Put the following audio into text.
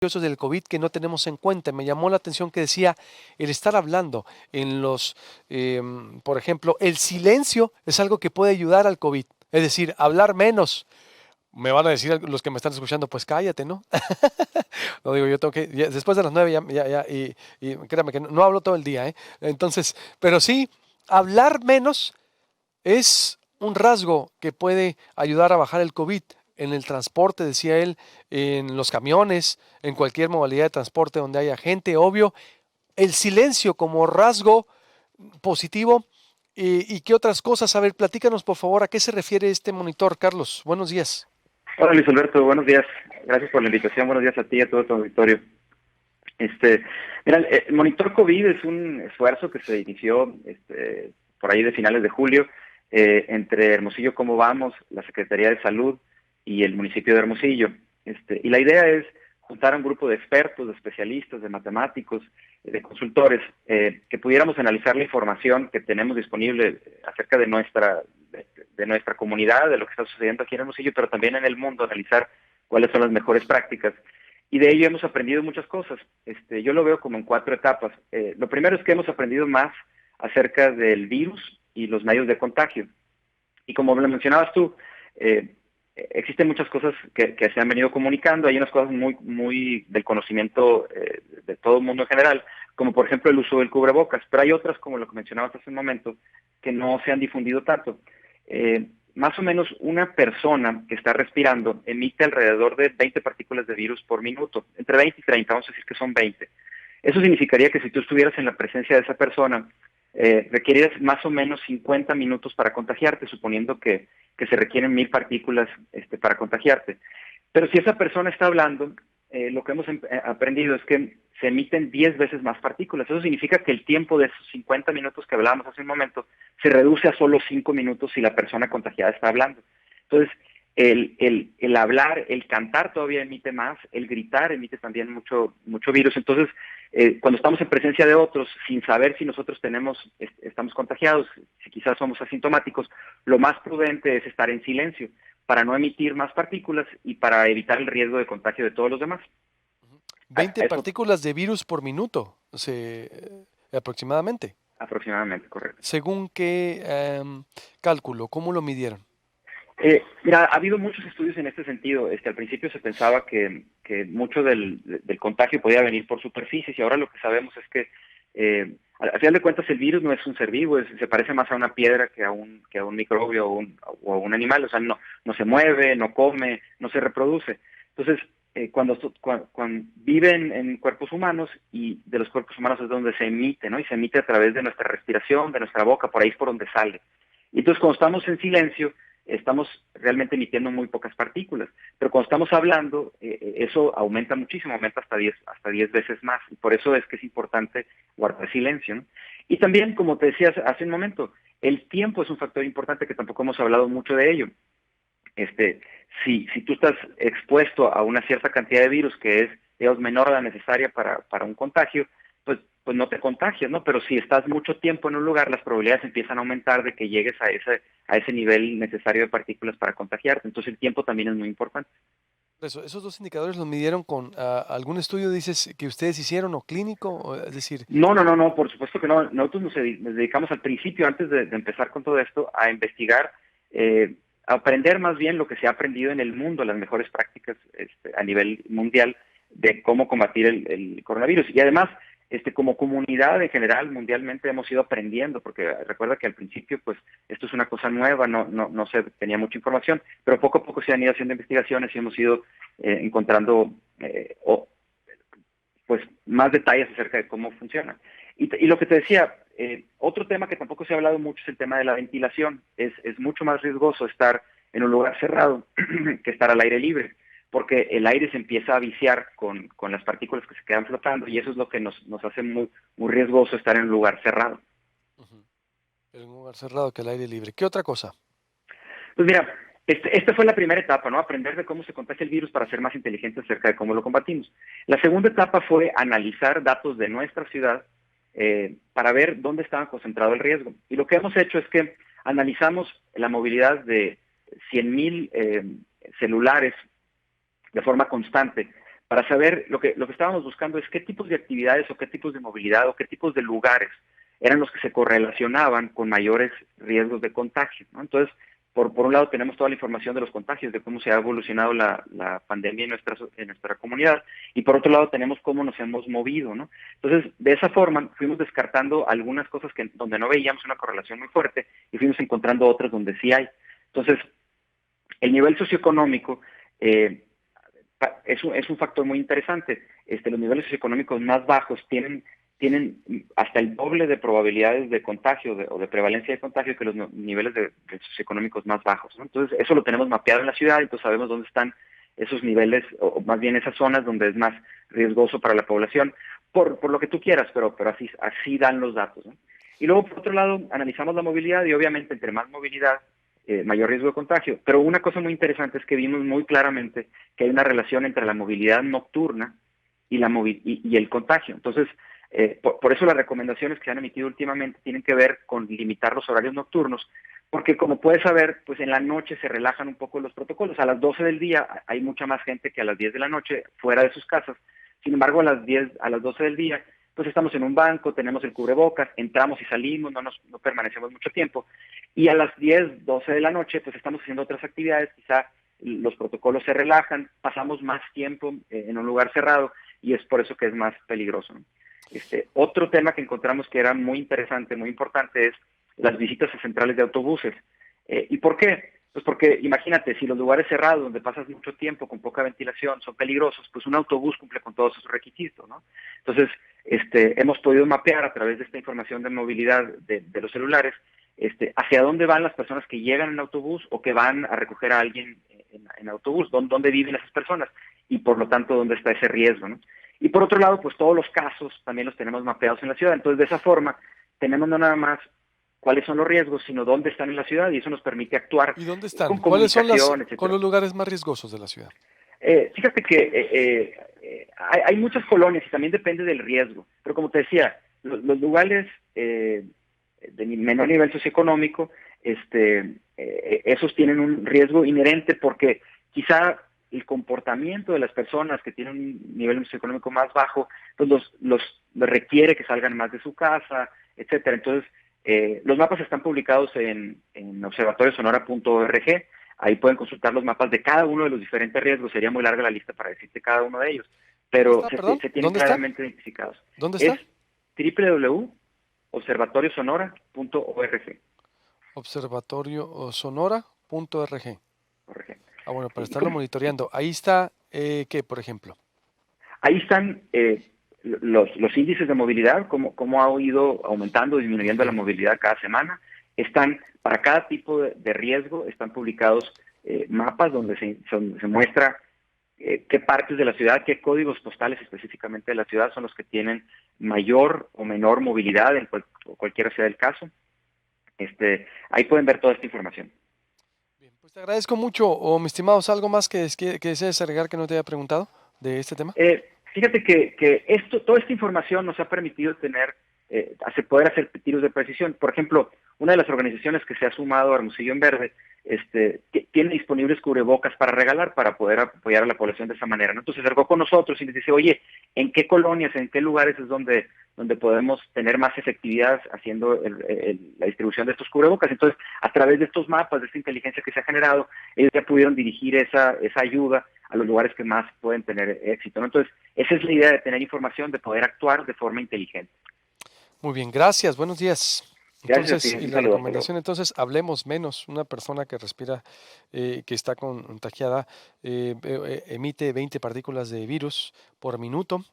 del COVID que no tenemos en cuenta. Me llamó la atención que decía el estar hablando en por ejemplo, el silencio es algo que puede ayudar al COVID. Es decir, hablar menos. Me van a decir los que me están escuchando, pues cállate, ¿no? No digo, yo tengo que, después de las 9 y créame que no hablo todo el día, ¿eh? Entonces, pero sí, hablar menos es un rasgo que puede ayudar a bajar el COVID en el transporte, decía él, en los camiones, en cualquier modalidad de transporte donde haya gente, obvio. El silencio como rasgo positivo. ¿Y qué otras cosas? A ver, platícanos por favor, ¿a qué se refiere este monitor, Carlos? Buenos días. Hola Luis Alberto, buenos días. Gracias por la invitación. Buenos días a ti y a todo tu auditorio. Este, mira, el monitor COVID es un esfuerzo que se inició por ahí de finales de julio entre Hermosillo Cómo Vamos, la Secretaría de Salud y el municipio de Hermosillo. Y la idea es juntar a un grupo de expertos, de especialistas, de matemáticos, de consultores, que pudiéramos analizar la información que tenemos disponible acerca de nuestra comunidad, de lo que está sucediendo aquí en Hermosillo, pero también en el mundo, analizar cuáles son las mejores prácticas. Y de ello hemos aprendido muchas cosas. Yo lo veo como en 4 etapas. Lo primero es que hemos aprendido más acerca del virus y los medios de contagio. Y como lo mencionabas tú, existen muchas cosas que se han venido comunicando. Hay unas cosas muy del conocimiento de todo el mundo en general, como por ejemplo el uso del cubrebocas. Pero hay otras, como lo que mencionabas hace un momento, que no se han difundido tanto. Más o menos una persona que está respirando emite alrededor de 20 partículas de virus por minuto, entre 20 y 30, vamos a decir que son 20. Eso significaría que si tú estuvieras en la presencia de esa persona, requerirías más o menos 50 minutos para contagiarte, suponiendo que se requieren 1000 partículas para contagiarte. Pero si esa persona está hablando, lo que hemos aprendido es que se emiten 10 veces más partículas. Eso significa que el tiempo de esos 50 minutos que hablábamos hace un momento se reduce a solo 5 minutos si la persona contagiada está hablando. Entonces, el hablar, el cantar todavía emite más, el gritar emite también mucho virus. Entonces, cuando estamos en presencia de otros, sin saber si nosotros estamos contagiados, si quizás somos asintomáticos, lo más prudente es estar en silencio para no emitir más partículas y para evitar el riesgo de contagio de todos los demás. 20 Eso partículas de virus por minuto, aproximadamente. aproximadamente, correcto. ¿Según qué cálculo? ¿Cómo lo midieron? Mira, ha habido muchos estudios en este sentido. Al principio se pensaba que mucho del contagio podía venir por superficies y ahora lo que sabemos es que al final de cuentas el virus no es un ser vivo, se parece más a una piedra que a un microbio o a un animal. O sea, no se mueve, no come, no se reproduce. Entonces, cuando viven en cuerpos humanos y de los cuerpos humanos es donde se emite, ¿no? Y se emite a través de nuestra respiración, de nuestra boca, por ahí es por donde sale. Y entonces cuando estamos en silencio, estamos realmente emitiendo muy pocas partículas, pero cuando estamos hablando, eso aumenta muchísimo, aumenta hasta 10 veces más, y por eso es que es importante guardar silencio, ¿no? Y también, como te decía hace un momento, el tiempo es un factor importante que tampoco hemos hablado mucho de ello. Si tú estás expuesto a una cierta cantidad de virus que es, digamos, menor a la necesaria para un contagio, pues no te contagias, ¿no? Pero si estás mucho tiempo en un lugar, las probabilidades empiezan a aumentar de que llegues a ese nivel necesario de partículas para contagiarte. Entonces el tiempo también es muy importante. Esos dos indicadores los midieron con algún estudio, dices, que ustedes hicieron o clínico, es decir, No, por supuesto que no. Nosotros nos dedicamos al principio, antes de empezar con todo esto, a investigar, a aprender más bien lo que se ha aprendido en el mundo, las mejores prácticas a nivel mundial de cómo combatir el coronavirus. Y además, como comunidad en general, mundialmente hemos ido aprendiendo, porque recuerda que al principio, pues, esto es una cosa nueva, no se tenía mucha información, pero poco a poco se han ido haciendo investigaciones y hemos ido encontrando pues más detalles acerca de cómo funciona. Y lo que te decía, otro tema que tampoco se ha hablado mucho es el tema de la ventilación. Es mucho más riesgoso estar en un lugar cerrado que estar al aire libre, porque el aire se empieza a viciar con las partículas que se quedan flotando y eso es lo que nos hace muy riesgoso estar en un lugar cerrado. ujú, en un lugar cerrado que al aire libre. ¿Qué otra cosa? Pues mira, esta fue la primera etapa, ¿no? Aprender de cómo se contagia el virus para ser más inteligentes acerca de cómo lo combatimos. La segunda etapa fue analizar datos de nuestra ciudad para ver dónde estaba concentrado el riesgo. Y lo que hemos hecho es que analizamos la movilidad de 100,000 celulares de forma constante para saber lo que estábamos buscando es qué tipos de actividades o qué tipos de movilidad o qué tipos de lugares eran los que se correlacionaban con mayores riesgos de contagio, ¿no? Entonces, por un lado tenemos toda la información de los contagios, de cómo se ha evolucionado la pandemia en nuestra comunidad, y por otro lado tenemos cómo nos hemos movido, ¿no? Entonces, de esa forma fuimos descartando algunas cosas donde no veíamos una correlación muy fuerte y fuimos encontrando otras donde sí hay. Entonces, el nivel socioeconómico es un factor muy interesante. Los niveles socioeconómicos más bajos tienen hasta el doble de probabilidades de contagio o de prevalencia de contagio que los niveles de socioeconómicos más bajos, ¿no? Entonces, eso lo tenemos mapeado en la ciudad, entonces sabemos dónde están esos niveles, o más bien esas zonas donde es más riesgoso para la población, por lo que tú quieras, pero así dan los datos, ¿no? Y luego, por otro lado, analizamos la movilidad y obviamente entre más movilidad, mayor riesgo de contagio. Pero una cosa muy interesante es que vimos muy claramente que hay una relación entre la movilidad nocturna y el contagio. Entonces, por eso las recomendaciones que se han emitido últimamente tienen que ver con limitar los horarios nocturnos, porque como puedes saber, pues en la noche se relajan un poco los protocolos. A las 12 del día hay mucha más gente que a las 10 de la noche fuera de sus casas. Sin embargo, a las 12 del día, pues estamos en un banco, tenemos el cubrebocas, entramos y salimos, no permanecemos mucho tiempo. Y a las 10, 12 de la noche, pues estamos haciendo otras actividades, quizá los protocolos se relajan, pasamos más tiempo en un lugar cerrado y es por eso que es más peligroso, ¿no? Otro tema que encontramos que era muy interesante, muy importante, es las visitas a centrales de autobuses. ¿Y por qué? Pues porque imagínate, si los lugares cerrados donde pasas mucho tiempo con poca ventilación son peligrosos, pues un autobús cumple con todos esos requisitos, ¿no? Entonces, hemos podido mapear a través de esta información de movilidad de los celulares, hacia dónde van las personas que llegan en autobús o que van a recoger a alguien en autobús, dónde viven esas personas y por lo tanto dónde está ese riesgo, ¿no? Y por otro lado, pues todos los casos también los tenemos mapeados en la ciudad. Entonces, de esa forma, tenemos no nada más cuáles son los riesgos, sino dónde están en la ciudad, y eso nos permite actuar ¿Y dónde con están? ¿Cuáles son comunicación, con etcétera. los lugares más riesgosos de la ciudad? Fíjate que hay muchas colonias y también depende del riesgo, pero como te decía, los lugares de menor nivel socioeconómico, esos tienen un riesgo inherente porque quizá el comportamiento de las personas que tienen un nivel socioeconómico más bajo, pues los requiere que salgan más de su casa, etcétera. Entonces, los mapas están publicados en observatoriosonora.org. Ahí pueden consultar los mapas de cada uno de los diferentes riesgos. Sería muy larga la lista para decirte cada uno de ellos, ¿Dónde pero está, perdón? se tienen ¿Dónde está? claramente identificados. ¿Dónde Es está? www.observatoriosonora.org. Observatorio sonora.org. Correcto. Ah, bueno, para Sí, estarlo monitoreando. Ahí está, ¿qué, por ejemplo? ahí están los índices de movilidad, cómo ha ido aumentando, disminuyendo la Ok. movilidad cada semana. Están, para cada tipo de riesgo, están publicados mapas donde se muestra qué partes de la ciudad, qué códigos postales específicamente de la ciudad son los que tienen mayor o menor movilidad en cualquiera sea el caso. Ahí pueden ver toda esta información. Bien, pues te agradezco mucho, mi estimado. ¿Algo más que desees agregar que no te haya preguntado de este tema? Fíjate que toda esta información nos ha permitido poder hacer tiros de precisión. Por ejemplo, una de las organizaciones que se ha sumado a Hermosillo en Verde, tiene disponibles cubrebocas para regalar, para poder apoyar a la población de esa manera, ¿no? Entonces se acercó con nosotros y les dice, oye, ¿en qué colonias, en qué lugares es donde podemos tener más efectividad haciendo la distribución de estos cubrebocas? Entonces, a través de estos mapas, de esta inteligencia que se ha generado, ellos ya pudieron dirigir esa ayuda a los lugares que más pueden tener éxito, ¿no? Entonces, esa es la idea de tener información, de poder actuar de forma inteligente. Muy bien, gracias. Buenos días. Gracias a Entonces, ti, y un la saludo, hasta luego. recomendación, entonces, hablemos menos. Una persona que respira, que está contagiada, emite 20 partículas de virus por minuto.